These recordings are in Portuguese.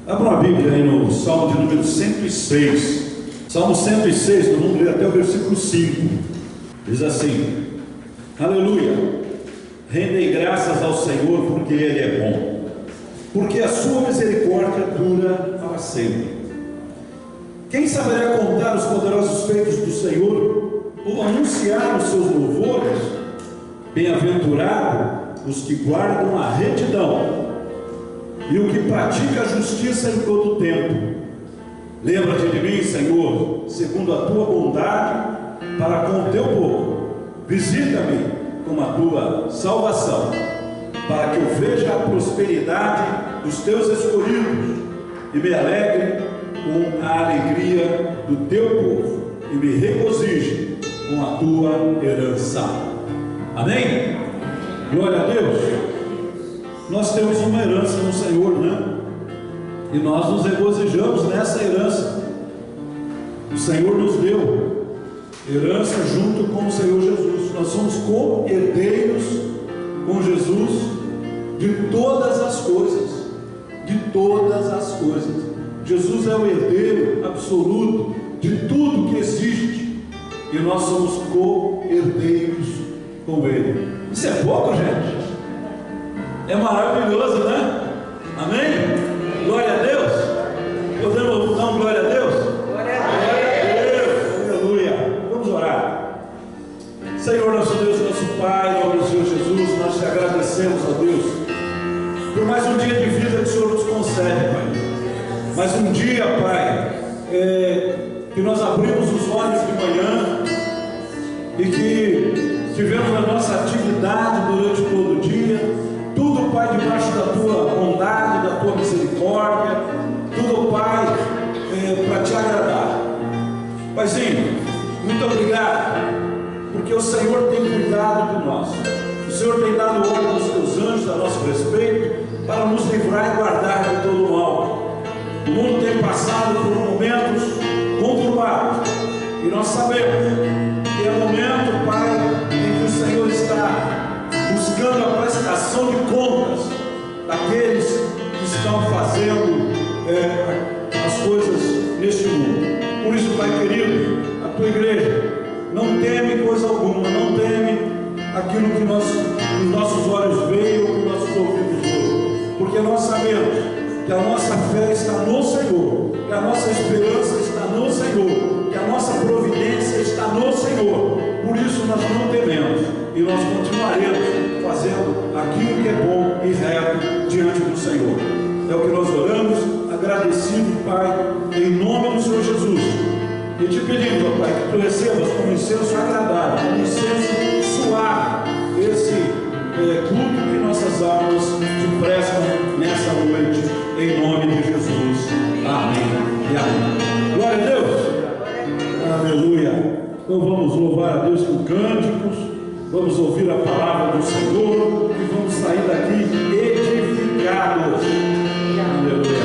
Abra uma Bíblia aí no Salmo de número 106. Salmo 106, nós vamos ler até o versículo 5. Diz assim: Aleluia! Rendei graças ao Senhor, porque Ele é bom, porque a sua misericórdia dura para sempre. Quem saberá contar os poderosos feitos do Senhor, ou anunciar os seus louvores? Bem-aventurado os que guardam a retidão e o que pratica a justiça em todo o tempo. Lembra-te de mim, Senhor, segundo a tua bondade para com o teu povo. Visita-me com a tua salvação, para que eu veja a prosperidade dos teus escolhidos e me alegre com a alegria do teu povo e me regozije com a tua herança. Amém? Glória a Deus. Nós temos uma herança no Senhor, né? E nós nos regozijamos nessa herança. O Senhor nos deu herança junto com o Senhor Jesus. Nós somos co-herdeiros com Jesus de todas as coisas. De todas as coisas. Jesus é o herdeiro absoluto de tudo que existe. E nós somos co-herdeiros com Ele. Isso é pouco, gente? É maravilhoso, né? Amém? Glória a Deus. Podemos dar glória a Deus? Glória a Deus. Aleluia. Vamos orar. Senhor, nosso Deus, nosso Pai, em nome do Senhor Jesus, nós te agradecemos, ó Deus, por mais um dia de vida que o Senhor nos concede, Pai. Mais um dia, Pai, que nós abrimos os olhos de manhã e que tivemos a nossa atividade durante todo o dia. Tudo, Pai, debaixo da tua bondade, da tua misericórdia. Tudo, Pai, para te agradar. Paizinho, muito obrigado, porque o Senhor tem cuidado de nós. O Senhor tem dado ordem aos teus anjos a nosso respeito, para nos livrar e guardar de todo o mal. O mundo tem passado por momentos conturbados, e nós sabemos que é momento, Pai, em que o Senhor está buscando a prestação de contas daqueles que estão fazendo as coisas neste mundo. Por isso, Pai querido, a tua igreja não teme coisa alguma, não teme aquilo que os nossos olhos veem ou que nossos ouvidos ouvem, porque nós sabemos que a nossa fé está no Senhor, que a nossa esperança está no Senhor, que a nossa providência está no Senhor. Por isso nós não tememos e nós continuaremos fazendo aquilo que é bom e reto diante do Senhor. É o que nós oramos, agradecido, Pai, em nome do Senhor Jesus. E te pedimos, ó Pai, que tu recebas como incenso agradável, como incenso suave, esse culto que nossas almas te prestam nessa noite, em nome de Jesus. Amém e amém. Glória a Deus. Aleluia. Então vamos louvar a Deus com cânticos, vamos ouvir a palavra do Senhor e vamos sair daqui edificados. Aleluia.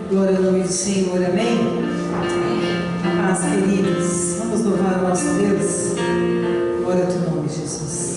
Glória ao nome do Senhor, amém? A paz, queridos, vamos louvar o nosso Deus. Glória ao teu nome, Jesus.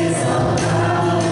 Exaltado,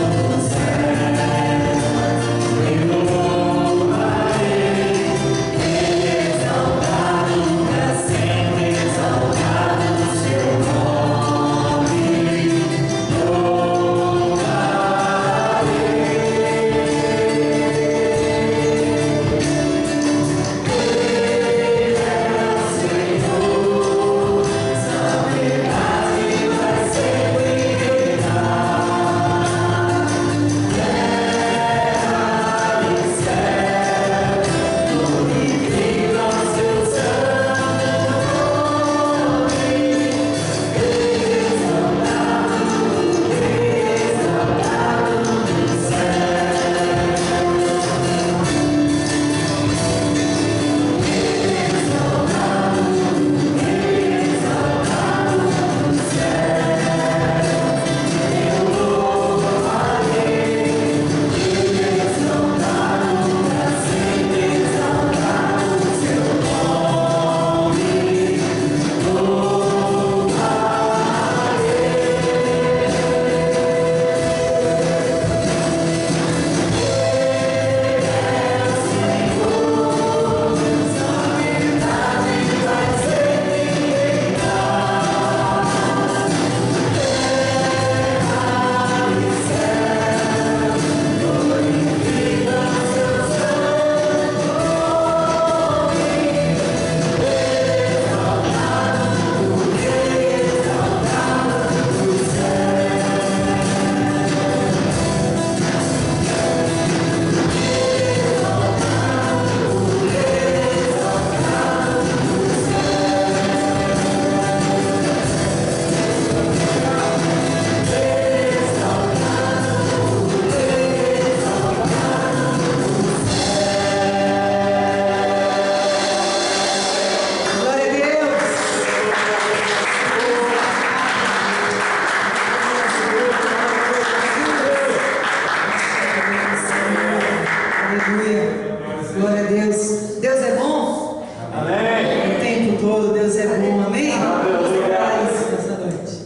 Deus. Deus é bom? Amém. O tempo todo Deus é bom, amém? Vamos orar isso nessa noite.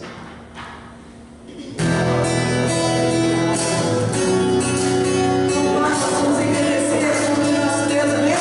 Vamos envelhecer sobre o nosso Deus, amém?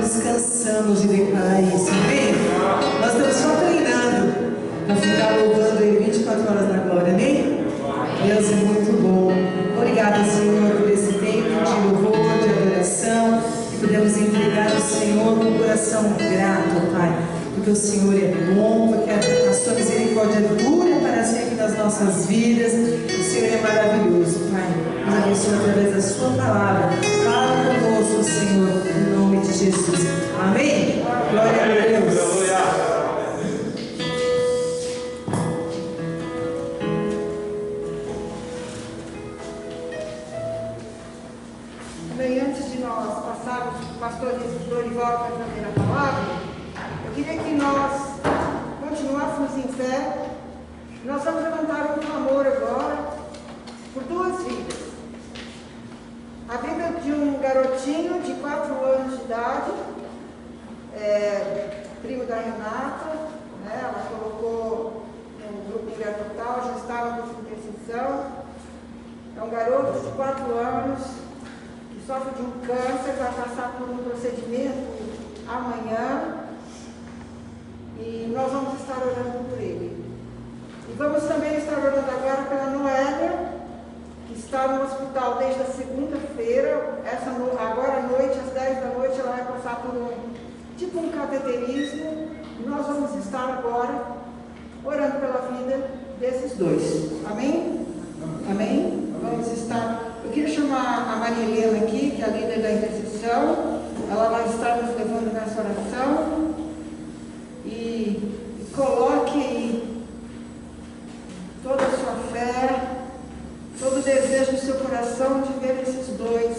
descansamos e declarar isso, amém? Nós estamos só treinando para ficar louvando Ele 24 horas na glória, amém? Deus é muito bom. Obrigada, Senhor, por esse tempo de louvor, de adoração. Senhor com o coração grato, Pai, porque o Senhor é bom, porque a sua misericórdia dura para sempre nas nossas vidas. O Senhor é maravilhoso, Pai. Nos abençoe através da sua palavra. Fala conosco, Senhor, em nome de Jesus. Amém? Glória a Deus. Bem, antes de nós passarmos para o pastor Dorival para trazer a palavra, eu queria que nós continuássemos em fé. Nós vamos levantar um clamor agora por duas vidas. A vida de um garotinho de 4 anos de idade, primo da Renata, né? Ela colocou no grupo Mulher Total, já estava com intercessão. É um garoto de 4 anos que sofre de um câncer, vai passar por um procedimento amanhã e nós vamos estar orando por ele. E vamos também estar orando agora pela Noélia, que está no hospital desde a segunda-feira. Agora à noite, às 10 da noite, ela vai passar por um cateterismo. E nós vamos estar agora orando pela vida desses dois. Amém? Amém? Vamos estar. Eu queria chamar a Maria Helena aqui, que é a líder da intercessão. Ela vai estar nos levando nessa oração. E coloque aí toda a sua fé, todo o desejo do seu coração de ver esses dois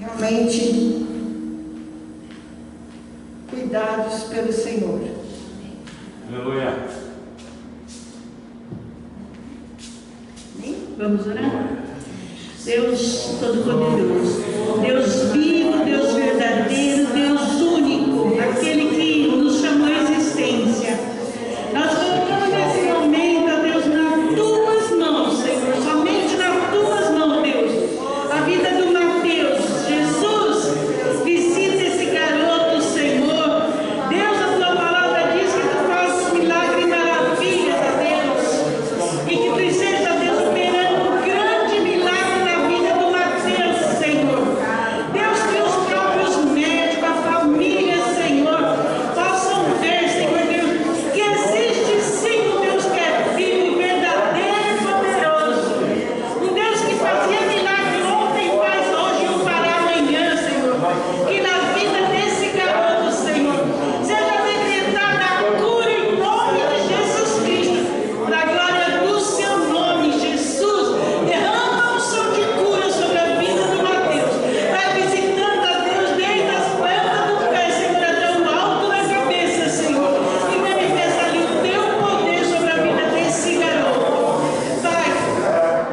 realmente cuidados pelo Senhor. Aleluia. Vamos orar? Deus Todo-Poderoso, Deus vivo, Deus verdadeiro, Deus único, aquele que nos chamou à existência. Nós colocamos nesse momento, ó Deus, nas tuas mãos, Senhor, somente nas tuas mãos, Deus, a vida do Mateus. Jesus, visita esse garoto, Senhor. Deus, a tua palavra diz que tu fazes milagre e maravilhas, ó Deus, e que tu seja, Deus, operando um grande milagre na vida do Mateus, Senhor. Deus, que os próprios médicos, a família, Senhor, possam ver, Senhor Deus, que existe sim um Deus que é vivo, verdadeiro e poderoso. Um Deus que fazia milagre ontem, faz hoje e o fará amanhã, Senhor. Que na vida desse garoto, Senhor, seja decretada a cura em nome de Jesus Cristo, para a glória do seu nome, Jesus. Derrama a unção de cura sobre a vida do Mateus. Vai visitando a Deus desde as plantas do pé, Senhor, até o alto da cabeça, Senhor. E manifesta ali o teu poder sobre a vida desse garoto. Pai,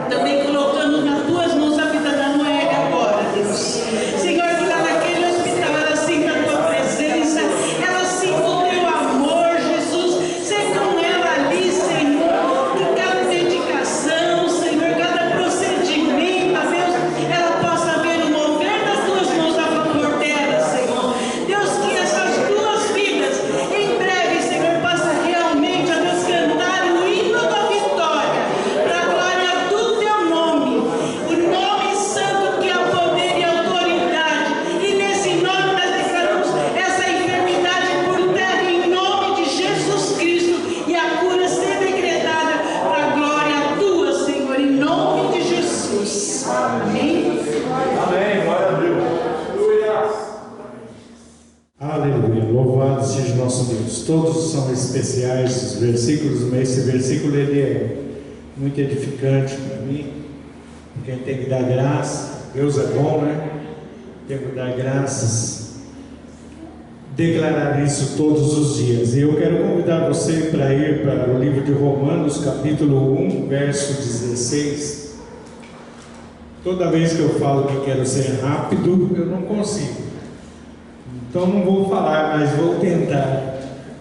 também colocando nas tuas mãos a vida da Noélia agora, Deus. Senhor, que lá naquele hospital ela sinta a tua presença, ela sinta o teu amor, Jesus. Ser com ela ali, Senhor, em cada medicação, Senhor, cada procedimento, ó Deus, ela possa ver o mover das tuas mãos a favor dela, Senhor. Deus, que essas duas vidas, em breve, Senhor, possa realmente, ó Deus, cantar o hino da vitória, para a glória do teu nome, o nome santo que é poder e autoridade. E nesse nome nós declaramos essa enfermidade por terra em nome de Jesus Cristo, e a cura ser decretada para a glória tua, Senhor, em nome de Jesus. Amém? Amém. Glória a Deus. Aleluia, louvado seja nosso Deus. Todos são especiais os versículos, mas esse versículo ele é muito edificante para mim, porque a gente tem que dar graça. Deus é bom, né? Tem que dar graças, declarar isso todos os dias. E eu quero convidar você para ir para o livro de Romanos, capítulo 1, verso 16. Toda vez que eu falo que quero ser rápido, eu não consigo. Então não vou falar, mas vou tentar.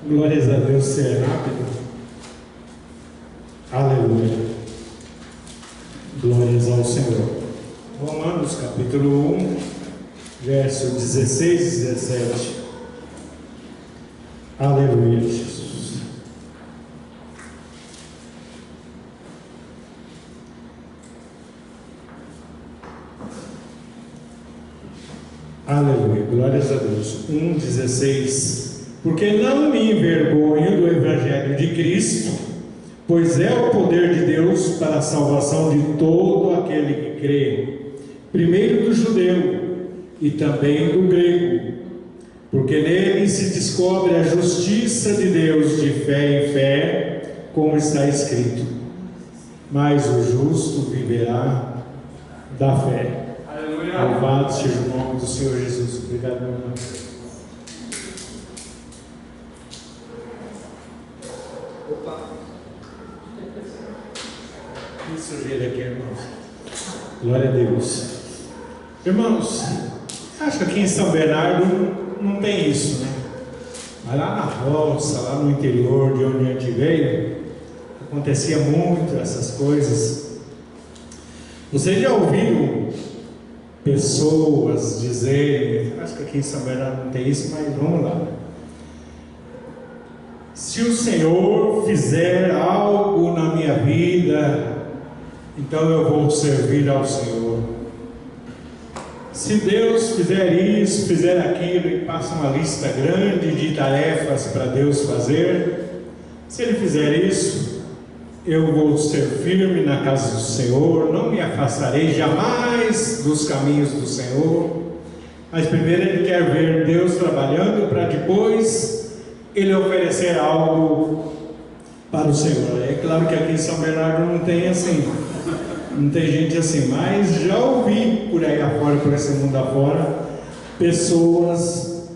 Glórias a Deus, ser rápido. Aleluia. Glórias ao Senhor. Romanos capítulo 1, verso 16 e 17. Aleluia, Jesus. Aleluia, glórias a Deus. 1,16. Porque não me envergonho do Evangelho de Cristo, pois é o poder de Deus para a salvação de todo aquele que crê, primeiro do judeu e também do grego, porque nele se descobre a justiça de Deus de fé em fé, como está escrito: mas o justo viverá da fé. Louvado seja o nome do Senhor Jesus. Obrigado, meu irmão. Opa! Que sujeira aqui, irmãos. Glória a Deus. Irmãos, acho que aqui em São Bernardo não tem isso, né? Mas lá na roça, lá no interior de onde a gente veio, acontecia muito essas coisas. Vocês já ouviram pessoas dizerem, acho que aqui em São Bernardo não tem isso, mas vamos lá: se o Senhor fizer algo na minha vida, então eu vou servir ao Senhor. Se Deus fizer isso, fizer aquilo, e passa uma lista grande de tarefas para Deus fazer, se Ele fizer isso, eu vou ser firme na casa do Senhor, não me afastarei jamais dos caminhos do Senhor. Mas primeiro Ele quer ver Deus trabalhando, para depois Ele oferecer algo para o Senhor. É claro que aqui em São Bernardo não tem assim, não tem gente assim, mas já ouvi por aí afora, por esse mundo afora, pessoas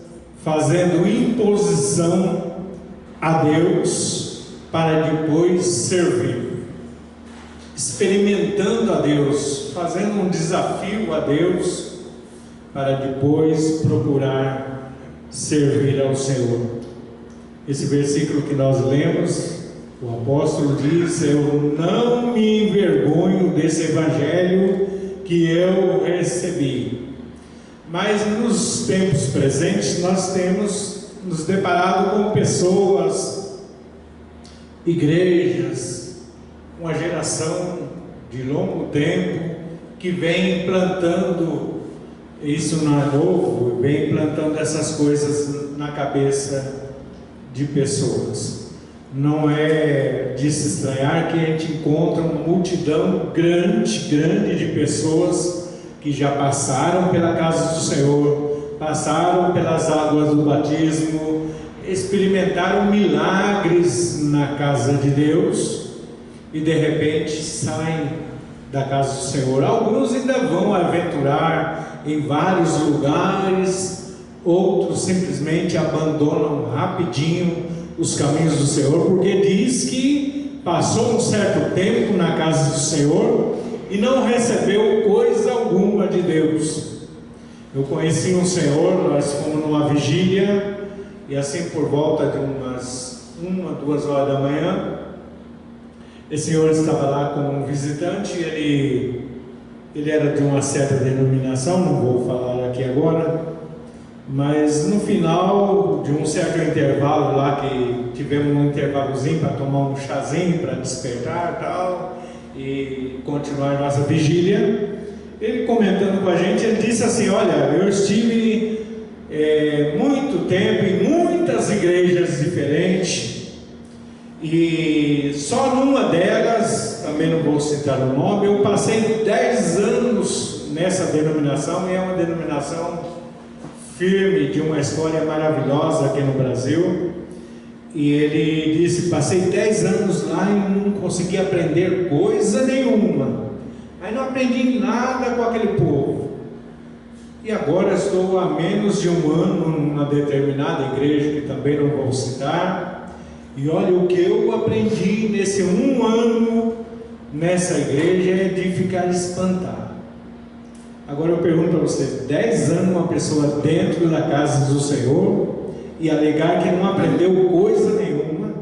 fazendo imposição a Deus para depois servir, experimentando a Deus, fazendo um desafio a Deus para depois procurar servir ao Senhor. Esse versículo que nós lemos, o apóstolo diz: eu não me envergonho desse evangelho que eu recebi. Mas nos tempos presentes nós temos nos deparado com pessoas, igrejas, uma geração de longo tempo que vem implantando, isso não é novo, vem implantando essas coisas na cabeça de pessoas. Não é de se estranhar que a gente encontra uma multidão grande de pessoas que já passaram pela casa do Senhor, passaram pelas águas do batismo, experimentaram milagres na casa de Deus e de repente saem da casa do Senhor. Alguns ainda vão aventurar em vários lugares, outros simplesmente abandonam rapidinho os caminhos do Senhor, porque diz que passou um certo tempo na casa do Senhor e não recebeu coisa alguma de Deus. Eu conheci um senhor, nós fomos numa vigília, e assim por volta de umas 1, 2 horas da manhã, esse senhor estava lá como um visitante. Ele era de uma certa denominação, não vou falar aqui agora, mas no final de um certo intervalo lá, que tivemos um intervalozinho para tomar um chazinho, para despertar e tal, e continuar nossa vigília, ele comentando com a gente, ele disse assim: olha, eu estive muito tempo em muitas igrejas diferentes, e só numa delas, também não vou citar o nome, eu passei 10 anos nessa denominação, e é uma denominação firme, de uma história maravilhosa aqui no Brasil. E ele disse: passei 10 anos lá e não consegui aprender coisa nenhuma, aí não aprendi nada com aquele povo, e agora estou há menos de um ano numa determinada igreja, que também não vou citar, e olha, o que eu aprendi nesse um ano nessa igreja é de ficar espantado. Agora eu pergunto para você: 10 anos uma pessoa dentro da casa do Senhor e alegar que não aprendeu coisa nenhuma,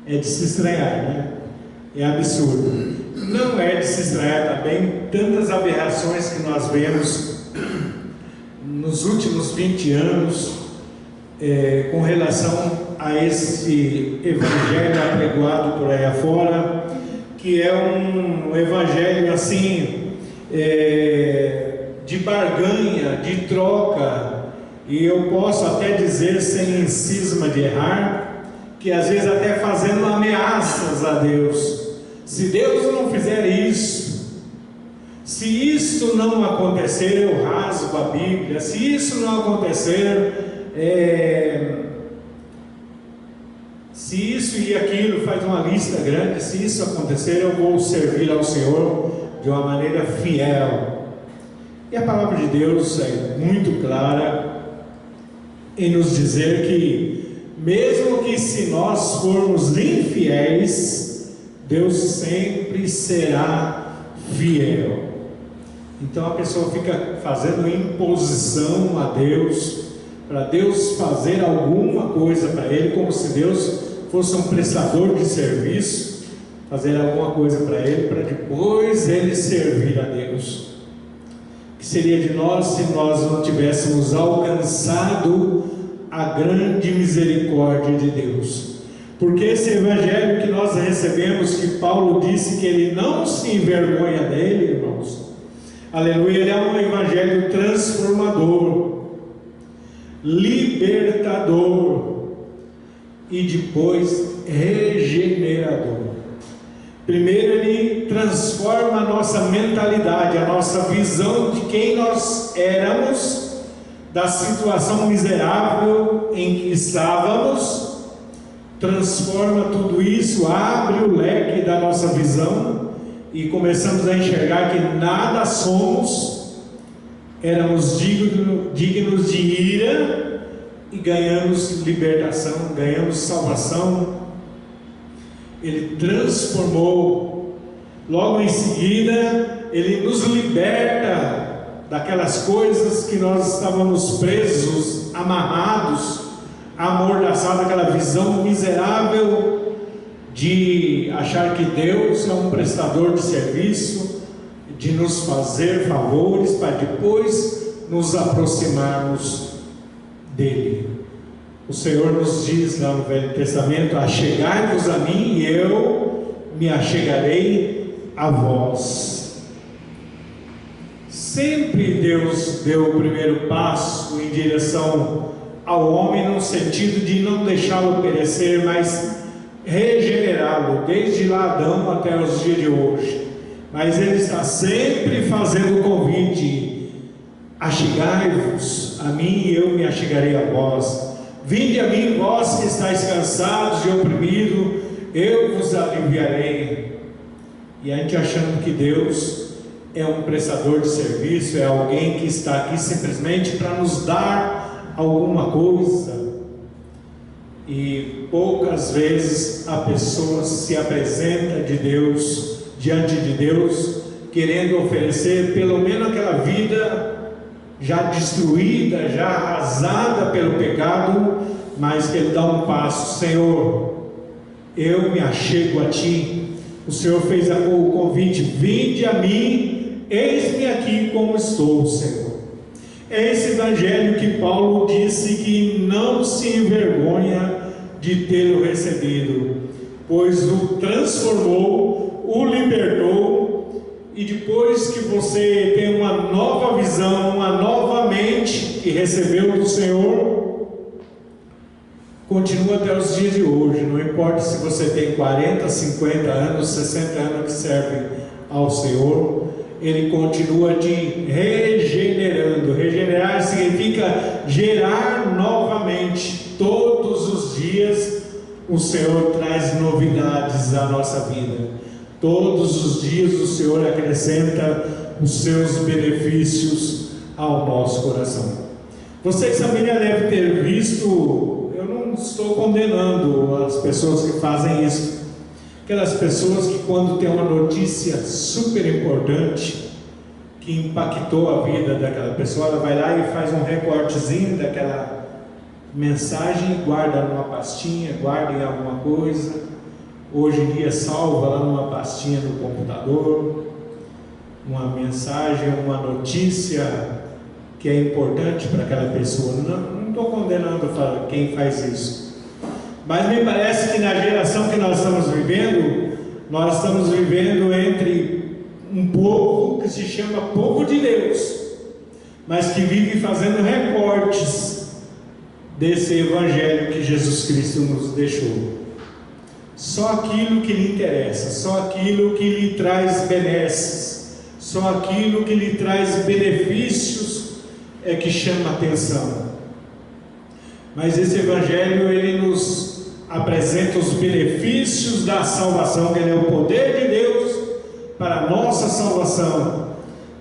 é de se estranhar, né? É absurdo. Não é de se estranhar também tantas aberrações que nós vemos nos últimos 20 anos com relação a esse evangelho apregoado por aí afora, que é um evangelho assim, de barganha, de troca, e eu posso até dizer, sem cisma de errar, que às vezes até fazendo ameaças a Deus. Se Deus não fizer isso, se isso não acontecer, eu rasgo a Bíblia. Se isso não acontecer, se isso e aquilo, faz uma lista grande. Se isso acontecer, eu vou servir ao Senhor de uma maneira fiel. E a palavra de Deus é muito clara em nos dizer que, mesmo que se nós formos infiéis, Deus sempre será fiel. Então a pessoa fica fazendo imposição a Deus, para Deus fazer alguma coisa para ele, como se Deus fosse um prestador de serviço, fazer alguma coisa para ele, para depois ele servir a Deus. O que seria de nós se nós não tivéssemos alcançado a grande misericórdia de Deus? Porque esse evangelho que nós recebemos, que Paulo disse que ele não se envergonha dele, irmãos, aleluia, ele é um evangelho transformador, libertador e depois regenerador. Primeiro, ele transforma a nossa mentalidade, a nossa visão de quem nós éramos, da situação miserável em que estávamos. Transforma tudo isso, abre o leque da nossa visão e começamos a enxergar que nada somos, éramos dignos de ira, e ganhamos libertação, ganhamos salvação. Ele transformou. Logo em seguida, ele nos liberta daquelas coisas que nós estávamos presos, amarrados, amordaçados, aquela visão miserável de achar que Deus é um prestador de serviço, de nos fazer favores para depois nos aproximarmos dele. O Senhor nos diz lá no Velho Testamento: achegai-vos a mim e eu me achegarei a vós. Sempre Deus deu o primeiro passo em direção ao homem, no sentido de não deixá-lo perecer, mas regenerá-lo, desde lá Adão até os dias de hoje. Mas ele está sempre fazendo o convite: achegai-vos a mim e eu me achegarei a vós. Vinde a mim, vós que estáis cansados e oprimidos, eu vos aliviarei. E a gente achando que Deus é um prestador de serviço, é alguém que está aqui simplesmente para nos dar alguma coisa. E poucas vezes a pessoa se apresenta diante de Deus, querendo oferecer pelo menos aquela vida já destruída, já arrasada pelo pecado, mas que ele dá um passo: Senhor, eu me achego a Ti. O Senhor fez o convite: vinde a mim, eis-me aqui como estou, Senhor. É esse evangelho que Paulo disse que não se envergonha de tê-lo recebido, pois o transformou, o libertou. E depois que você tem uma nova visão, uma nova mente que recebeu do Senhor, continua até os dias de hoje. Não importa se você tem 40, 50 anos, 60 anos que serve ao Senhor, Ele continua te regenerando. Regenerar significa gerar novamente. Todos os dias o Senhor traz novidades à nossa vida. Todos os dias o Senhor acrescenta os seus benefícios ao nosso coração. Vocês também já devem ter visto, eu não estou condenando as pessoas que fazem isso, aquelas pessoas que, quando tem uma notícia super importante que impactou a vida daquela pessoa, ela vai lá e faz um recortezinho daquela mensagem e guarda numa pastinha, guarda em alguma coisa. Hoje em dia salva lá numa pastinha no computador, uma mensagem, uma notícia que é importante para aquela pessoa. Não estou condenando quem faz isso, mas me parece que na geração que nós estamos vivendo entre um povo que se chama povo de Deus, mas que vive fazendo recortes desse evangelho que Jesus Cristo nos deixou. Só aquilo que lhe interessa, só aquilo que lhe traz benesses, só aquilo que lhe traz benefícios é que chama atenção. Mas esse evangelho, ele nos apresenta os benefícios da salvação, que ele é o poder de Deus para a nossa salvação.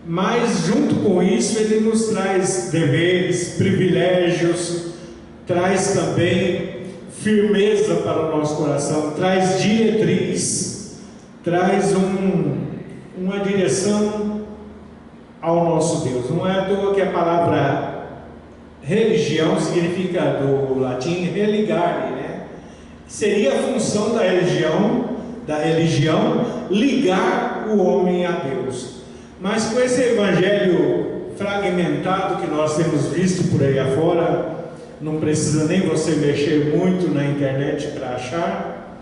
Mas junto com isso ele nos traz deveres, privilégios, traz também firmeza para o nosso coração, traz diretriz, traz uma direção ao nosso Deus. Não é à toa que a palavra religião significa do latim religare, né? Seria a função da religião ligar o homem a Deus. Mas com esse evangelho fragmentado que nós temos visto por aí afora, não precisa nem você mexer muito na internet para achar,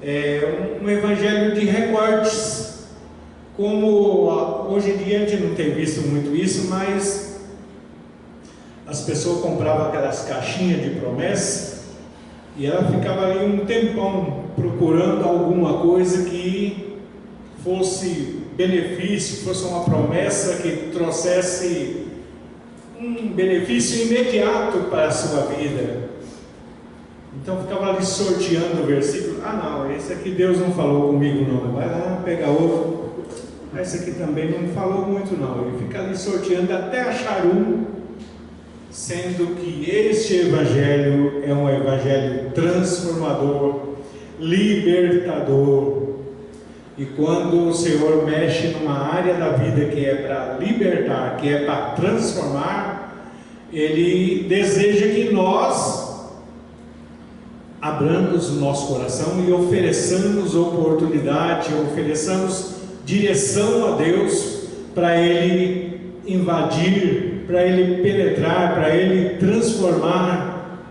é um evangelho de recortes, como hoje em dia a gente não tem visto muito isso, mas as pessoas compravam aquelas caixinhas de promessa e ela ficava ali um tempão procurando alguma coisa que fosse benefício, fosse uma promessa que trouxesse um benefício imediato para a sua vida. Então ficava ali sorteando o versículo. Não, esse aqui Deus não falou comigo não, vai lá pegar outro. Esse aqui também não falou muito não. Ele fica ali sorteando até achar um, sendo que este evangelho é um evangelho transformador, libertador. E quando o Senhor mexe numa área da vida que é para libertar, que é para transformar, Ele deseja que nós abramos o nosso coração e ofereçamos oportunidade, ofereçamos direção a Deus para Ele invadir, para Ele penetrar, para Ele transformar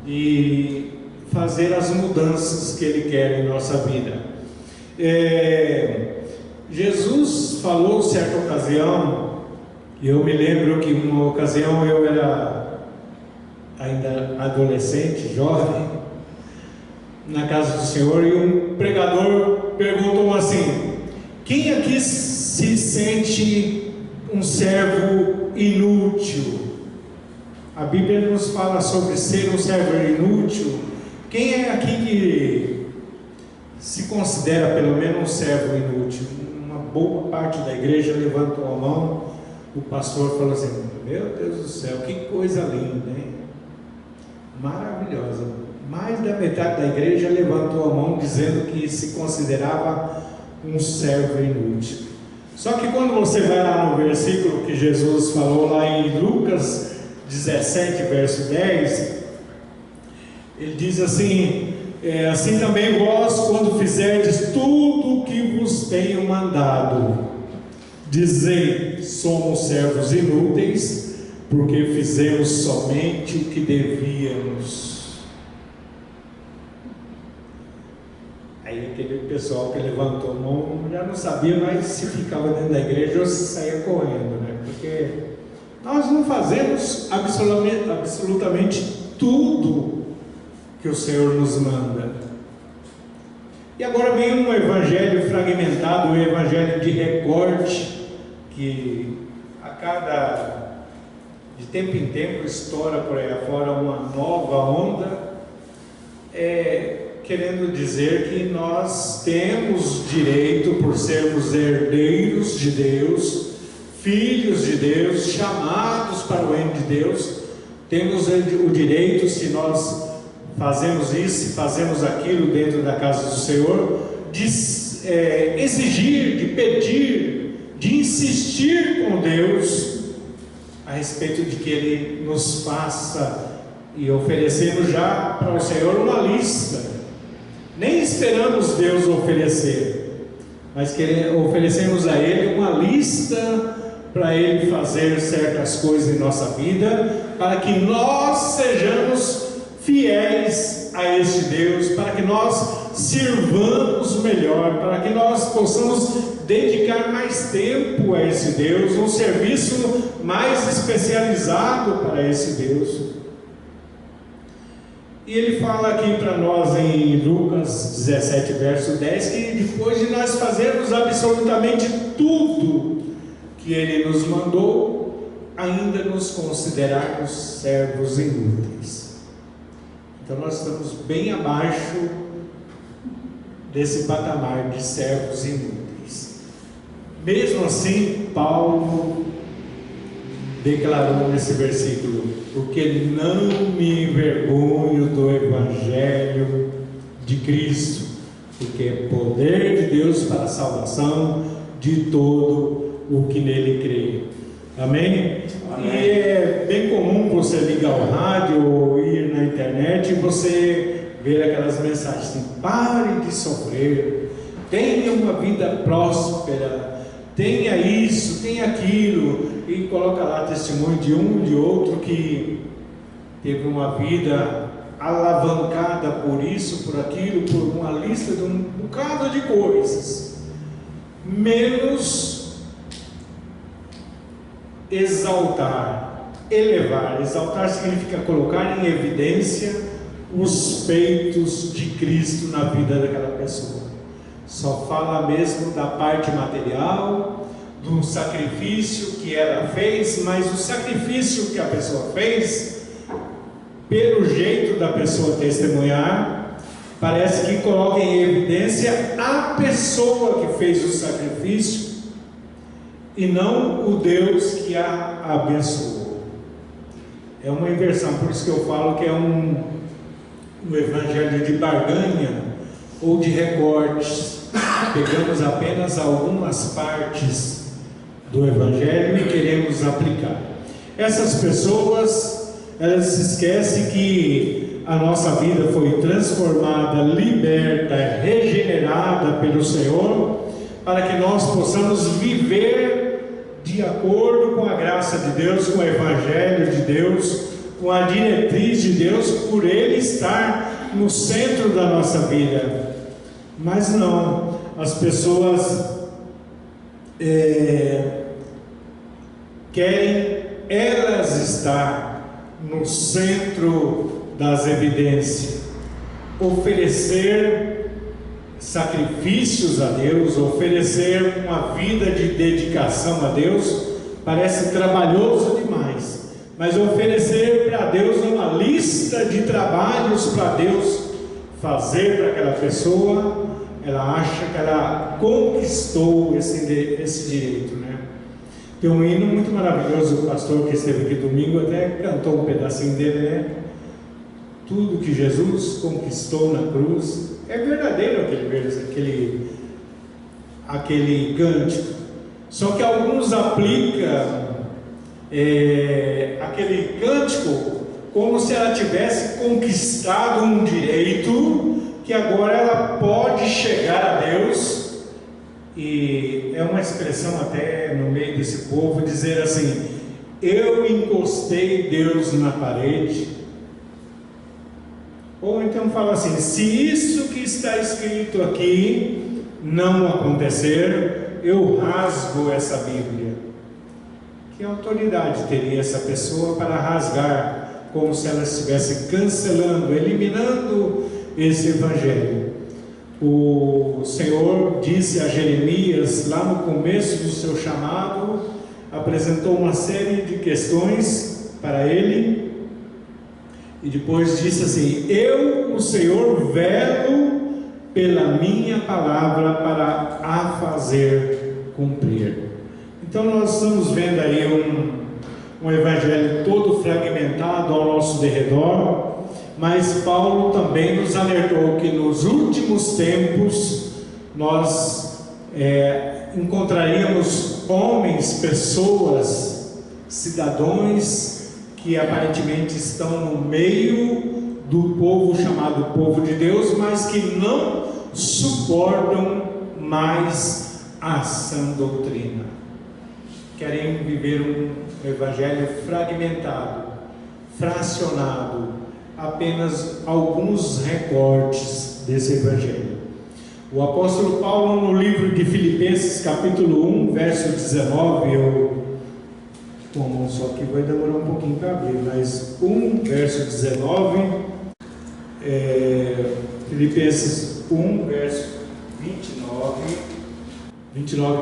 e fazer as mudanças que Ele quer em nossa vida. Jesus falou certa ocasião, e eu me lembro que uma ocasião eu era ainda adolescente, jovem, na casa do Senhor, e um pregador perguntou assim: quem aqui se sente um servo inútil? A Bíblia nos fala sobre ser um servo inútil. Quem é aqui que se considera pelo menos um servo inútil? Uma boa parte da igreja levantou a mão. O pastor falou assim: meu Deus do céu, que coisa linda, hein? Maravilhosa. Mais da metade da igreja levantou a mão dizendo que se considerava um servo inútil. Só que quando você vai lá no versículo que Jesus falou lá em Lucas 17, verso 10, ele diz assim: assim também vós, quando fizerdes tudo o que vos tenho mandado, dizei: somos servos inúteis, porque fizemos somente o que devíamos. Aí aquele pessoal que levantou a mão já não sabia mais se ficava dentro da igreja ou se saía correndo, né? Porque nós não fazemos absolutamente tudo que o Senhor nos manda. E agora vem um evangelho fragmentado, um evangelho de recorte, que de tempo em tempo estoura por aí afora uma nova onda, querendo dizer que nós temos direito, por sermos herdeiros de Deus, filhos de Deus, chamados para o reino de Deus, temos o direito, se nós fazemos isso, se fazemos aquilo dentro da casa do Senhor, de exigir, de pedir, de insistir com Deus a respeito de que Ele nos faça, e oferecemos já para o Senhor uma lista. Nem esperamos Deus oferecer, mas oferecemos a Ele uma lista para Ele fazer certas coisas em nossa vida, para que nós sejamos fiéis a este Deus, para que nós sirvamos melhor, para que nós possamos dedicar mais tempo a esse Deus, um serviço mais especializado para esse Deus. E ele fala aqui para nós em Lucas 17, verso 10, que depois de nós fazermos absolutamente tudo que ele nos mandou, ainda nos considerarmos servos inúteis. Então nós estamos bem abaixo desse patamar de servos inúteis. Mesmo assim, Paulo declarou nesse versículo: porque não me envergonho do Evangelho de Cristo, porque é poder de Deus para a salvação de todo o que nele crê. Amém? Amém. E é bem comum você ligar o rádio ou ir na internet e você ver aquelas mensagens assim: pare de sofrer, tenha uma vida próspera, tenha isso, tenha aquilo, e coloca lá testemunho de um, de outro que teve uma vida alavancada por isso, por aquilo, por uma lista de um bocado de coisas, menos exaltar, elevar. Exaltar significa colocar em evidência os feitos de Cristo na vida daquela pessoa. Só fala mesmo da parte material, do sacrifício que ela fez, mas o sacrifício que a pessoa fez, pelo jeito da pessoa testemunhar, parece que coloca em evidência a pessoa que fez o sacrifício e não o Deus que a abençoou. É uma inversão, por isso que eu falo que é um evangelho de barganha ou de recortes. Pegamos apenas algumas partes do Evangelho e queremos aplicar. Essas pessoas, elas se esquecem que a nossa vida foi transformada, liberta, regenerada pelo Senhor, para que nós possamos viver de acordo com a graça de Deus, com o Evangelho de Deus, com a diretriz de Deus, por Ele estar no centro da nossa vida. Mas não, as pessoas querem elas estar no centro das evidências, oferecer sacrifícios a Deus, oferecer uma vida de dedicação a Deus. Parece trabalhoso demais, mas oferecer para Deus uma lista de trabalhos para Deus fazer para aquela pessoa, ela acha que ela conquistou esse direito, né? Tem um hino muito maravilhoso, o pastor que esteve aqui domingo até cantou um pedacinho dele, né? Tudo que Jesus conquistou na cruz. É verdadeiro aquele cântico. Só que alguns aplicam aquele cântico como se ela tivesse conquistado um direito que agora ela pode chegar a Deus. E é uma expressão até no meio desse povo dizer assim: eu encostei Deus na parede. Ou então fala assim: se isso que está escrito aqui não acontecer, eu rasgo essa Bíblia. Que autoridade teria essa pessoa para rasgar, como se ela estivesse cancelando, eliminando esse Evangelho? O Senhor disse a Jeremias, lá no começo do seu chamado, apresentou uma série de questões para ele, e depois disse assim: eu, o Senhor, velo pela minha palavra para a fazer cumprir. Então nós estamos vendo aí um evangelho todo fragmentado ao nosso derredor, mas Paulo também nos alertou que nos últimos tempos nós encontraríamos homens, pessoas, cidadãos que aparentemente estão no meio do povo chamado povo de Deus, mas que não suportam mais a sã doutrina. Querem viver um evangelho fragmentado, fracionado, apenas alguns recortes desse Evangelho. O apóstolo Paulo, no livro de Filipenses, capítulo 1, verso 19, bom, só que vai demorar um pouquinho para abrir, mas 1, verso 19, Filipenses 1, verso 29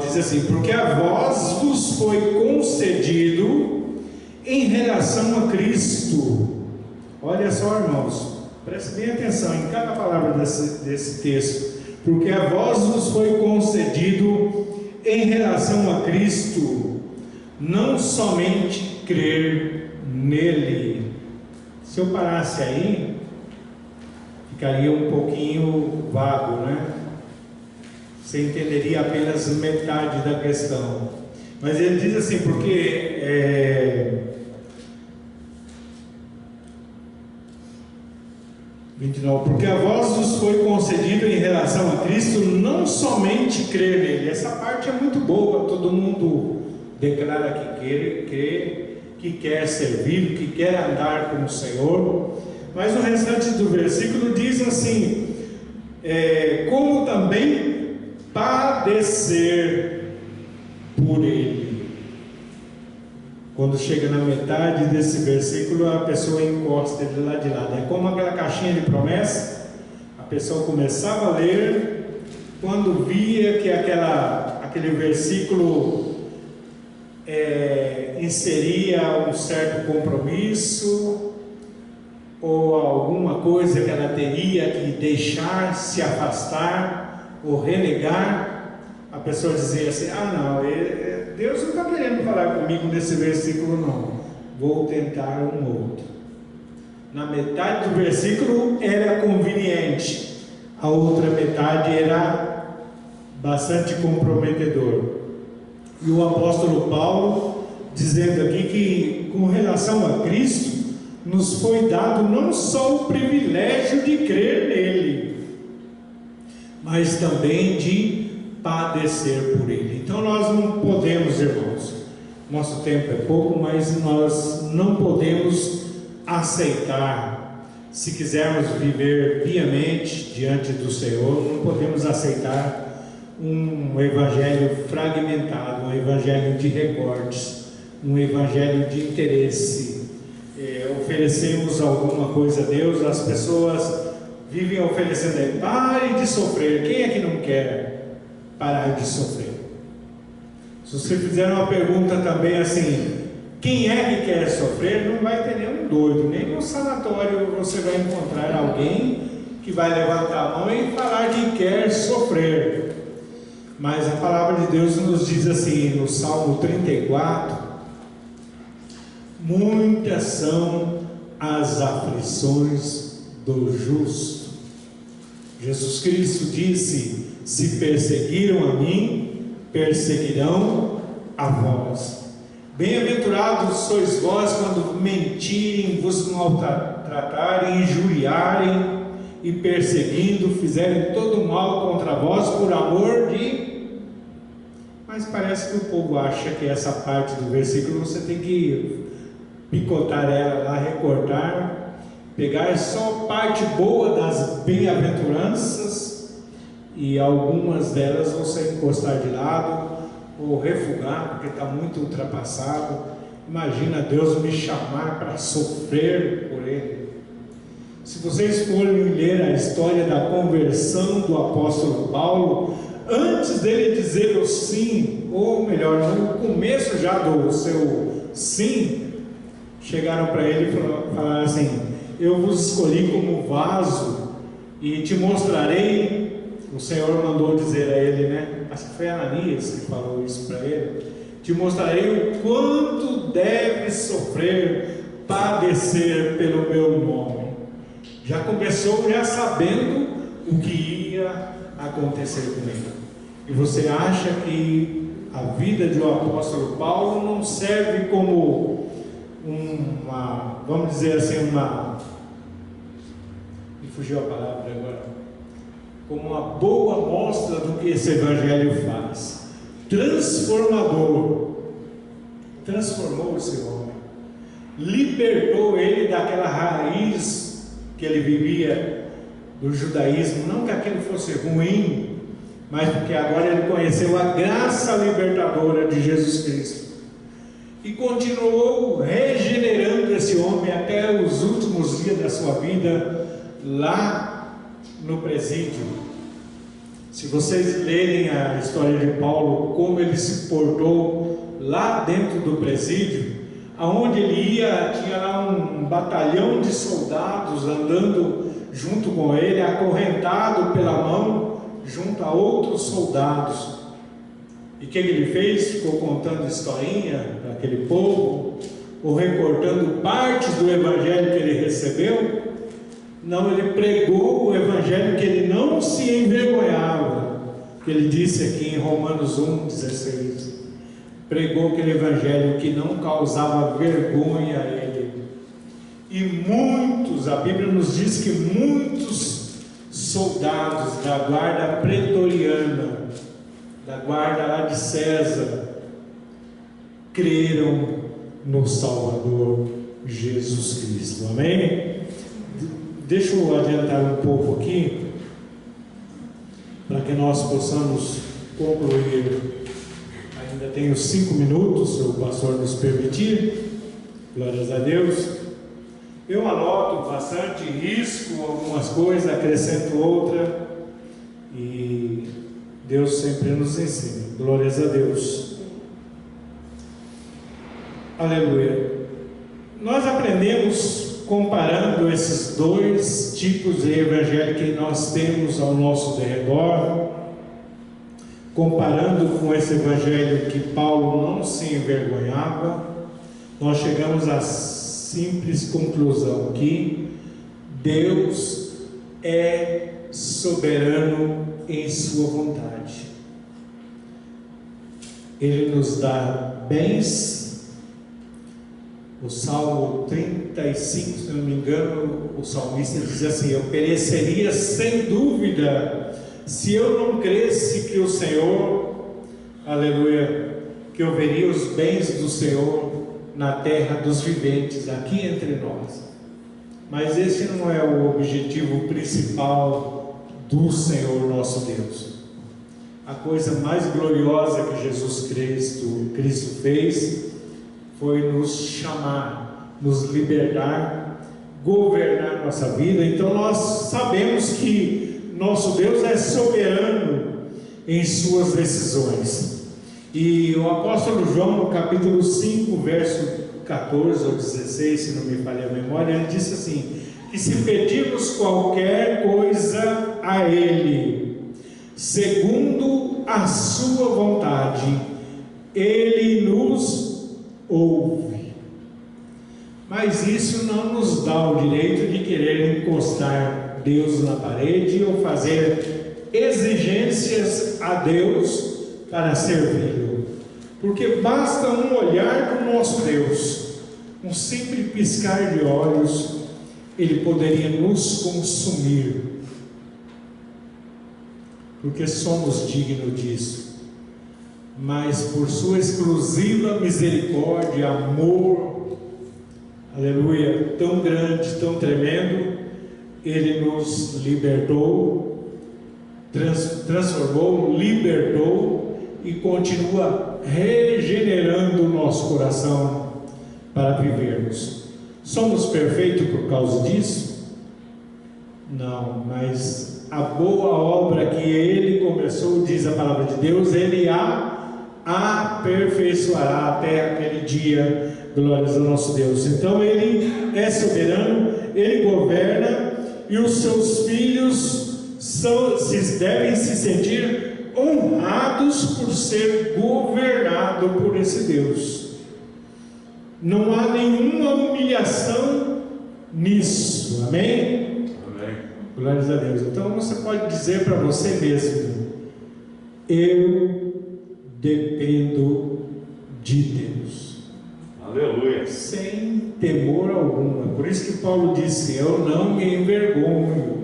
diz assim: porque a vós vos foi concedido em relação a Cristo. Olha só, irmãos, preste bem atenção em cada palavra desse texto. Porque a vós vos foi concedido em relação a Cristo, não somente crer nele. Se eu parasse aí, ficaria um pouquinho vago, né? Você entenderia apenas metade da questão. Mas ele diz assim, porque 29, porque a vós vos foi concedido em relação a Cristo não somente crer nele. Essa parte é muito boa, todo mundo declara que crê, que quer servir, que quer andar com o Senhor. Mas o restante do versículo diz assim, como também padecer por ele. Quando chega na metade desse versículo, a pessoa encosta ele lá de lado. É como aquela caixinha de promessa. A pessoa começava a ler, quando via que aquele versículo inseria um certo compromisso, ou alguma coisa que ela teria que deixar, se afastar, ou renegar, a pessoa dizia assim, Deus não está querendo falar comigo nesse versículo não, vou tentar um outro. Na metade do versículo era conveniente, a outra metade era bastante comprometedor. E o apóstolo Paulo dizendo aqui que com relação a Cristo nos foi dado não só o privilégio de crer nele, mas também de padecer por ele. Então nós não podemos, irmãos, nosso tempo é pouco, mas nós não podemos aceitar, se quisermos viver piamente diante do Senhor, não podemos aceitar um evangelho fragmentado, um evangelho de recortes, um evangelho de interesse. Oferecemos alguma coisa a Deus, as pessoas vivem oferecendo, pare de sofrer. Quem é que não quer parar de sofrer? Se você fizer uma pergunta também assim, quem é que quer sofrer, não vai ter nenhum doido, nem no sanatório você vai encontrar alguém que vai levantar a mão e falar que quer sofrer. Mas a palavra de Deus nos diz assim, no Salmo 34, muitas são as aflições do justo. Jesus Cristo disse, se perseguiram a mim, perseguirão a vós. Bem-aventurados sois vós quando mentirem, vos maltratarem, injuriarem e perseguindo, fizerem todo mal contra vós por amor de... Mas parece que o povo acha que essa parte do versículo você tem que picotar ela lá, recortar, pegar só parte boa das bem-aventuranças e algumas delas você encostar de lado ou refugar, porque está muito ultrapassado. Imagina Deus me chamar para sofrer por Ele. Se vocês forem ler a história da conversão do apóstolo Paulo, antes dele dizer o sim, ou melhor, no começo já do seu sim, chegaram para ele e falaram assim, eu vos escolhi como vaso e te mostrarei, o Senhor mandou dizer a ele, né? Acho que foi Ananias que falou isso para ele, te mostrarei o quanto deve sofrer, padecer pelo meu nome. Já começou já sabendo o que ia acontecer com ele. E você acha que a vida de um apóstolo Paulo não serve como uma, vamos dizer assim, me fugiu a palavra agora, como uma boa mostra do que esse evangelho faz? Transformador. Transformou esse homem, libertou ele daquela raiz que ele vivia do judaísmo, não que aquilo fosse ruim, mas porque agora ele conheceu a graça libertadora de Jesus Cristo. E continuou regenerando esse homem até os últimos dias da sua vida, lá no presídio. Se vocês lerem a história de Paulo, como ele se portou lá dentro do presídio, aonde ele ia, tinha lá um batalhão de soldados andando junto com ele, acorrentado pela mão, junto a outros soldados. E o que ele fez? Ficou contando historinha para aquele povo, ou recortando partes do evangelho que ele recebeu? Não, ele pregou o evangelho que ele não se envergonhava, que ele disse aqui em Romanos 1,16. Pregou aquele evangelho que não causava vergonha a ele. E muitos, a Bíblia nos diz que muitos soldados da guarda pretoriana, da guarda lá de César, creram no Salvador Jesus Cristo. Amém? Deixa eu adiantar um pouco aqui, para que nós possamos concluir. Ainda tenho 5 minutos, se o pastor nos permitir. Glórias a Deus. Eu anoto bastante, risco algumas coisas, acrescento outra, e Deus sempre nos ensina. Glórias a Deus. Aleluia. Nós aprendemos, comparando esses dois tipos de evangelho que nós temos ao nosso redor, comparando com esse evangelho que Paulo não se envergonhava, nós chegamos à simples conclusão que Deus é soberano em sua vontade. Ele nos dá bens. O Salmo 35, se não me engano, o salmista diz assim: eu pereceria sem dúvida se eu não cresse que o Senhor, aleluia, que eu veria os bens do Senhor na terra dos viventes, aqui entre nós. Mas esse não é o objetivo principal do Senhor nosso Deus. A coisa mais gloriosa que Jesus Cristo fez foi nos chamar, nos libertar, governar nossa vida. Então nós sabemos que nosso Deus é soberano em suas decisões. E o apóstolo João, no capítulo 5, verso 14 ou 16, se não me falha a memória, ele disse assim: que se pedirmos qualquer coisa a Ele, segundo a sua vontade, Ele nos ouve. Mas isso não nos dá o direito de querer encostar Deus na parede ou fazer exigências a Deus para servi-lo, porque basta um olhar do nosso Deus, um simples piscar de olhos, Ele poderia nos consumir, porque somos dignos disso. Mas por sua exclusiva misericórdia, amor, aleluia, tão grande, tão tremendo, Ele nos libertou, transformou, libertou e continua regenerando o nosso coração para vivermos. Somos perfeitos por causa disso? Não, mas a boa obra que Ele começou, diz a palavra de Deus, Ele a aperfeiçoará até aquele dia. Glórias ao nosso Deus. Então Ele é soberano, Ele governa, e os seus filhos devem se sentir honrados por ser governado por esse Deus. Não há nenhuma humilhação nisso. Amém? Amém. Glórias a Deus. Então você pode dizer para você mesmo: eu dependo de Deus. Aleluia. Sem temor alguma. Por isso que Paulo disse: eu não me envergonho.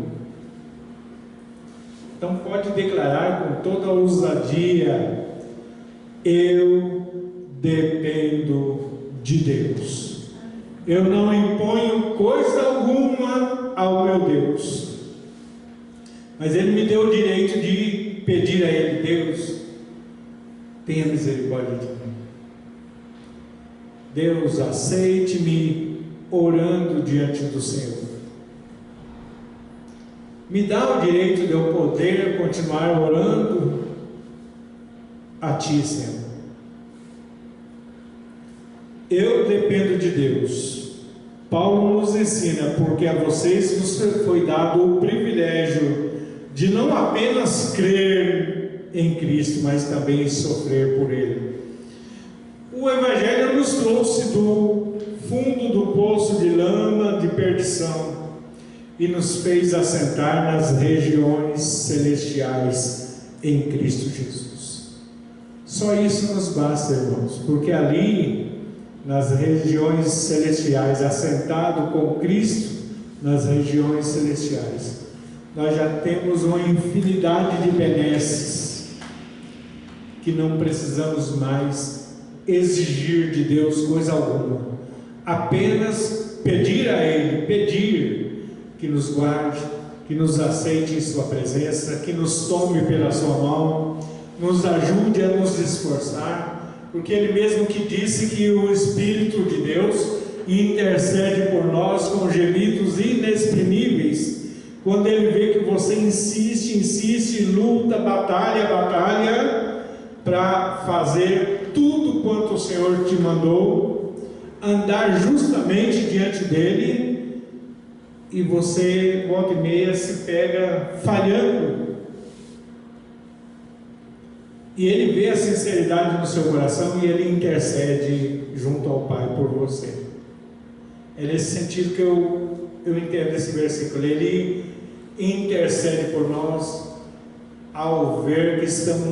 Então pode declarar com toda a ousadia: eu dependo de Deus. Eu não imponho coisa alguma ao meu Deus. Mas Ele me deu o direito de pedir a Ele: Deus, tenha misericórdia de mim. Deus, aceite-me orando diante do Senhor. Me dá o direito de eu poder continuar orando a Ti, Senhor. Eu dependo de Deus. Paulo nos ensina: porque a vocês vos foi dado o privilégio de não apenas crer em Cristo, mas também sofrer por Ele. O Evangelho nos trouxe do fundo do poço de lama de perdição e nos fez assentar nas regiões celestiais em Cristo Jesus. Só isso nos basta, irmãos, porque ali, nas regiões celestiais, assentado com Cristo nas regiões celestiais, nós já temos uma infinidade de benesses que não precisamos mais exigir de Deus coisa alguma, apenas pedir a Ele, pedir que nos guarde, que nos aceite em Sua presença, que nos tome pela Sua mão, nos ajude a nos esforçar, porque Ele mesmo que disse que o Espírito de Deus intercede por nós com gemidos inexprimíveis. Quando Ele vê que você insiste, luta, batalha para fazer tudo quanto o Senhor te mandou, andar justamente diante dEle, e você, volta e meia, se pega falhando, e Ele vê a sinceridade no seu coração e Ele intercede junto ao Pai por você. É nesse sentido que eu entendo esse versículo. Ele intercede por nós ao ver que estamos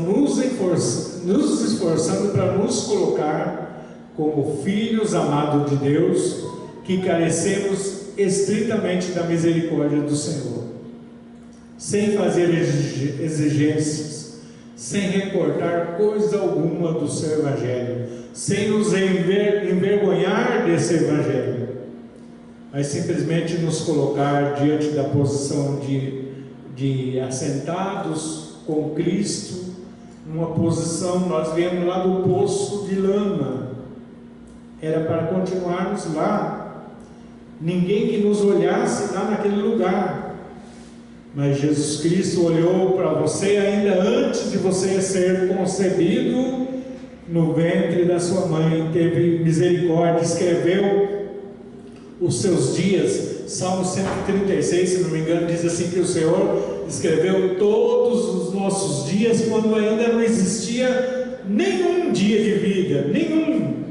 nos esforçando para nos colocar como filhos amados de Deus, que carecemos estritamente da misericórdia do Senhor, sem fazer exigências, sem recortar coisa alguma do seu Evangelho, sem nos envergonhar desse Evangelho, mas simplesmente nos colocar diante da posição de assentados com Cristo, numa posição. Nós viemos lá do poço de lama, era para continuarmos lá, ninguém que nos olhasse lá naquele lugar, mas Jesus Cristo olhou para você ainda antes de você ser concebido no ventre da sua mãe, teve misericórdia, escreveu os seus dias. Salmo 136, se não me engano, diz assim, que o Senhor escreveu todos os nossos dias, quando ainda não existia nenhum dia de vida, nenhum.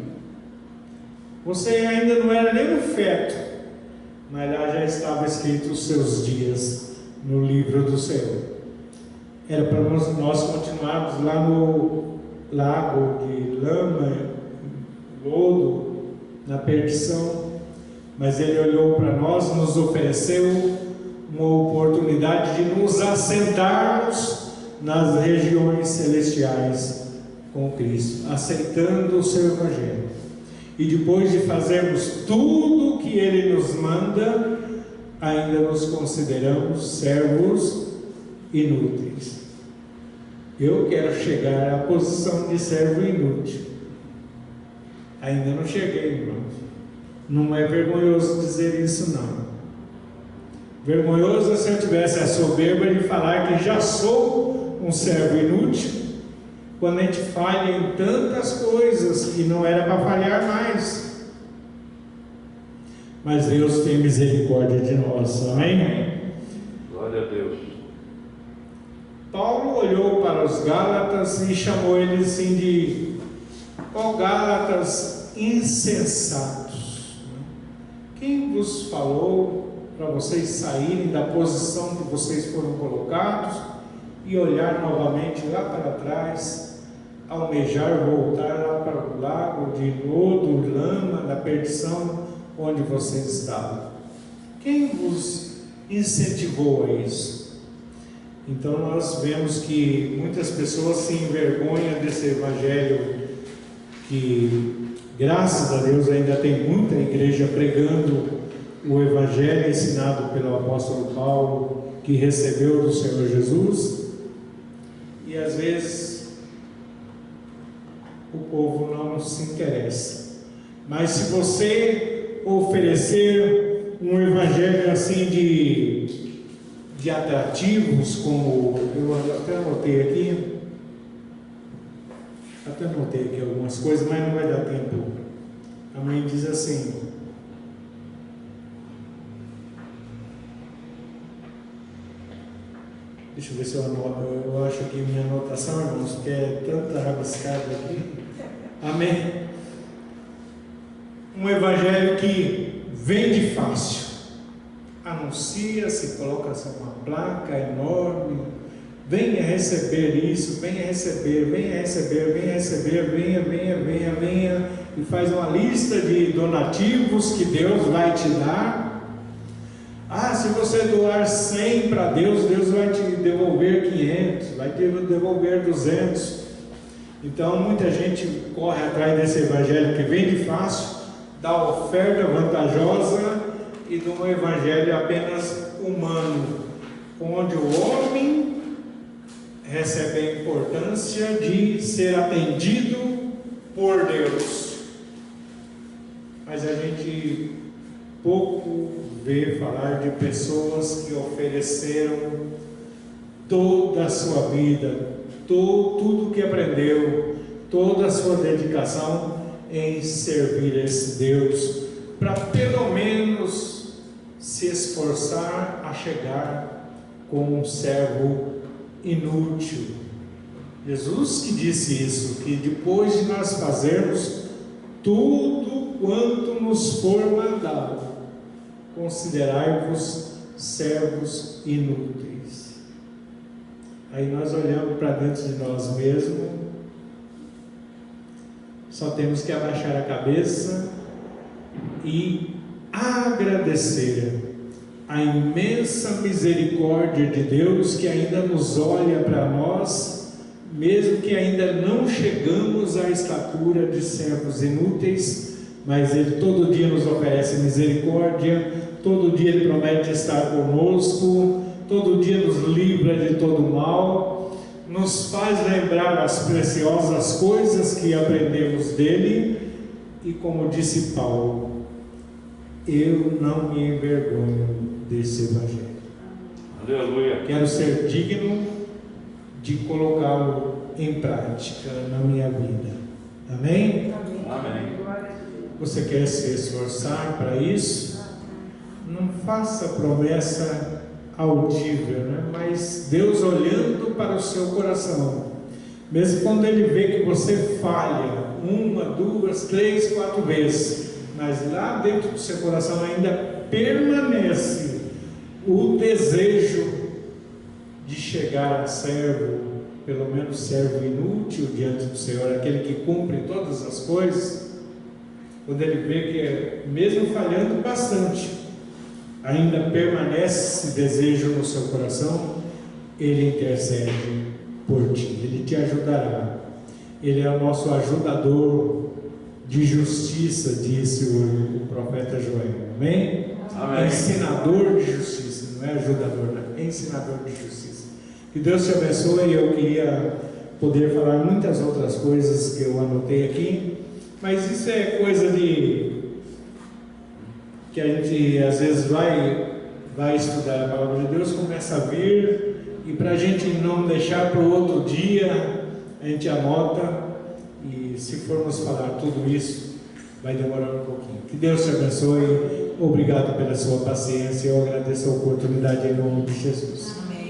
Você ainda não era nem um feto, mas lá já estava escrito os seus dias no livro do Senhor. Era para nós continuarmos lá no lago de lama, lodo, na perdição, mas Ele olhou para nós, nos ofereceu uma oportunidade de nos assentarmos nas regiões celestiais com Cristo, aceitando o seu Evangelho. E depois de fazermos tudo o que Ele nos manda, ainda nos consideramos servos inúteis. Eu quero chegar à posição de servo inútil. Ainda não cheguei, irmãos. Não é vergonhoso dizer isso, não. Vergonhoso é se eu tivesse a soberba de falar que já sou um servo inútil, quando a gente falha em tantas coisas que não era para falhar mais. Mas Deus tem misericórdia de nós, amém? Glória a Deus. Paulo olhou para os Gálatas e chamou eles assim de: ó Gálatas insensatos, quem vos falou para vocês saírem da posição que vocês foram colocados e olhar novamente lá para trás, almejar voltar lá para o lago de lodo, lama, da perdição onde vocês estavam? Quem vos incentivou a isso? Então nós vemos que muitas pessoas se envergonham desse Evangelho, que graças a Deus ainda tem muita igreja pregando o Evangelho ensinado pelo apóstolo Paulo, que recebeu do Senhor Jesus, e às vezes o povo não se interessa. Mas se você oferecer um evangelho assim de atrativos, como eu até anotei aqui algumas coisas, mas não vai dar tempo. A mãe diz assim: deixa eu ver se eu anoto. Eu acho que minha anotação, irmãos, porque é tanta rabiscada aqui. Amém? Um evangelho que vende fácil, anuncia, se coloca assim uma placa enorme: venha receber isso, venha receber, venha receber, venha receber, venha, e faz uma lista de donativos que Deus vai te dar. Ah, se você doar 100 para Deus, Deus vai te devolver 500, vai te devolver 200. Então muita gente corre atrás desse evangelho que vende fácil, da oferta vantajosa e de um evangelho apenas humano, onde o homem recebe a importância de ser atendido por Deus. Mas a gente pouco vê falar de pessoas que ofereceram toda a sua vida, tudo que aprendeu, toda a sua dedicação em servir esse Deus, para pelo menos se esforçar a chegar como um servo inútil. Jesus que disse isso, que depois de nós fazermos tudo quanto nos for mandado, considerai-vos servos inúteis. Aí nós olhamos para dentro de nós mesmos, só temos que abaixar a cabeça e agradecer a imensa misericórdia de Deus, que ainda nos olha para nós, mesmo que ainda não chegamos à estatura de servos inúteis, mas Ele todo dia nos oferece misericórdia, todo dia Ele promete estar conosco, todo dia nos livra de todo mal, nos faz lembrar as preciosas coisas que aprendemos dele, e como disse Paulo, eu não me envergonho desse evangelho. Aleluia. Quero ser digno de colocá-lo em prática na minha vida. Amém? Amém. Você quer se esforçar para isso? Não faça promessa audível, né? Mas Deus olhando para o seu coração, mesmo quando Ele vê que você falha 1, 2, 3, 4 vezes, mas lá dentro do seu coração ainda permanece o desejo de chegar a servo, pelo menos servo inútil diante do Senhor, aquele que cumpre todas as coisas. Quando Ele vê que mesmo falhando bastante, ainda permanece esse desejo no seu coração, Ele intercede por ti, Ele te ajudará. Ele é o nosso ajudador de justiça, disse o profeta Joel. Amém? Amém. Ensinador de justiça, não é ajudador, é ensinador de justiça. Que Deus te abençoe. Eu queria poder falar muitas outras coisas que eu anotei aqui, mas isso é coisa que a gente às vezes vai estudar a palavra de Deus, começa a vir, e para a gente não deixar para o outro dia, a gente anota, e se formos falar tudo isso, vai demorar um pouquinho. Que Deus te abençoe. Obrigado pela sua paciência. Eu agradeço a oportunidade em nome de Jesus. Amém.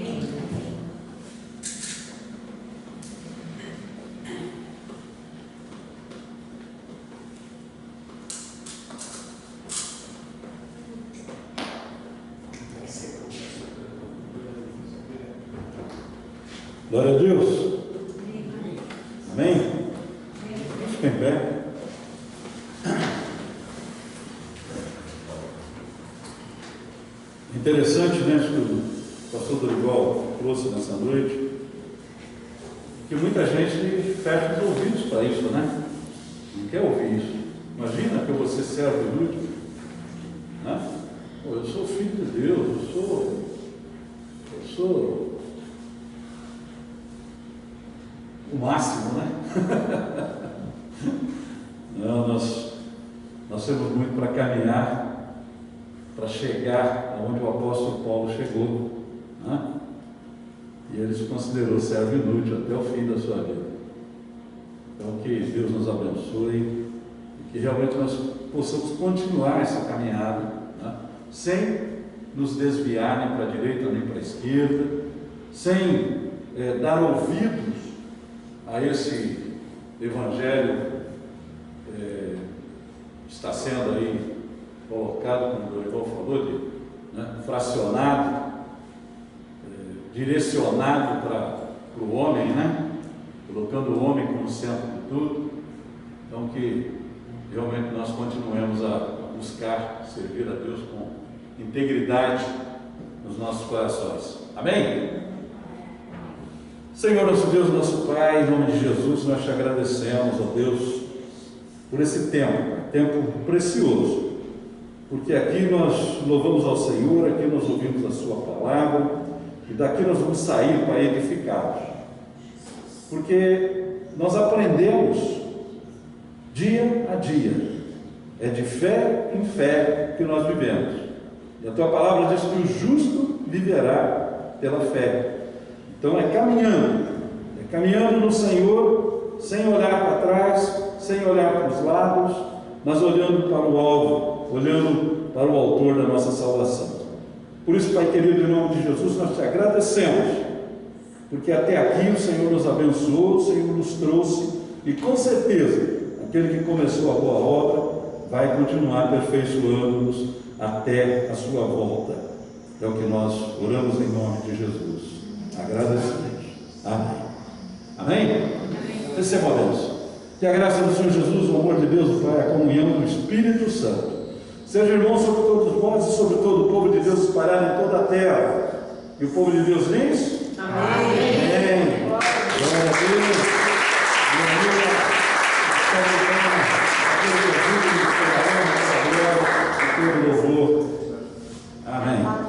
Glória a Deus. Amém? Fica em pé. Interessante, né, isso que o pastor Dorival trouxe nessa noite, que muita gente fecha os ouvidos para isso, né? Não quer ouvir isso. Imagina que eu vou ser servo inútil, né? Pô, eu sou filho de Deus, sou o máximo, né? Não, nós temos muito para caminhar, para chegar aonde o apóstolo Paulo chegou, né? E ele se considerou servo inútil até o fim da sua vida. Então, que Deus nos abençoe e que realmente nós possamos continuar essa caminhada, né? Sem nos desviar nem para a direita nem para a esquerda, sem dar ouvidos a esse evangelho que está sendo aí colocado, como o Dorival falou, fracionado, direcionado para o homem, né? Colocando o homem como centro de tudo. Então, que realmente nós continuemos a buscar servir a Deus com integridade nos nossos corações. Amém? Senhor, nosso Deus, nosso Pai, em nome de Jesus, nós te agradecemos, ó Deus, por esse tempo precioso, porque aqui nós louvamos ao Senhor, aqui nós ouvimos a sua palavra, e daqui nós vamos sair para edificados, porque nós aprendemos dia a dia, é de fé em fé que nós vivemos, e a tua palavra diz que o justo viverá pela fé. Então é caminhando no Senhor, sem olhar para trás, sem olhar para os lados, mas olhando para o alvo, olhando para o autor da nossa salvação. Por isso, Pai querido, em nome de Jesus, nós te agradecemos, porque até aqui o Senhor nos abençoou, o Senhor nos trouxe, e com certeza, aquele que começou a boa obra, vai continuar aperfeiçoando-nos até a sua volta. É o que nós oramos em nome de Jesus. Agradecemos. Amém. Amém? Receba a bênção. Que a graça do Senhor Jesus, o amor de Deus, o Pai, a comunhão do Espírito Santo, seja irmão sobre todos nós e sobre todo o povo de Deus espalhado em toda a terra. E o povo de Deus diz? Amém. Amém. Glória a Deus. Todo louvor. Amém.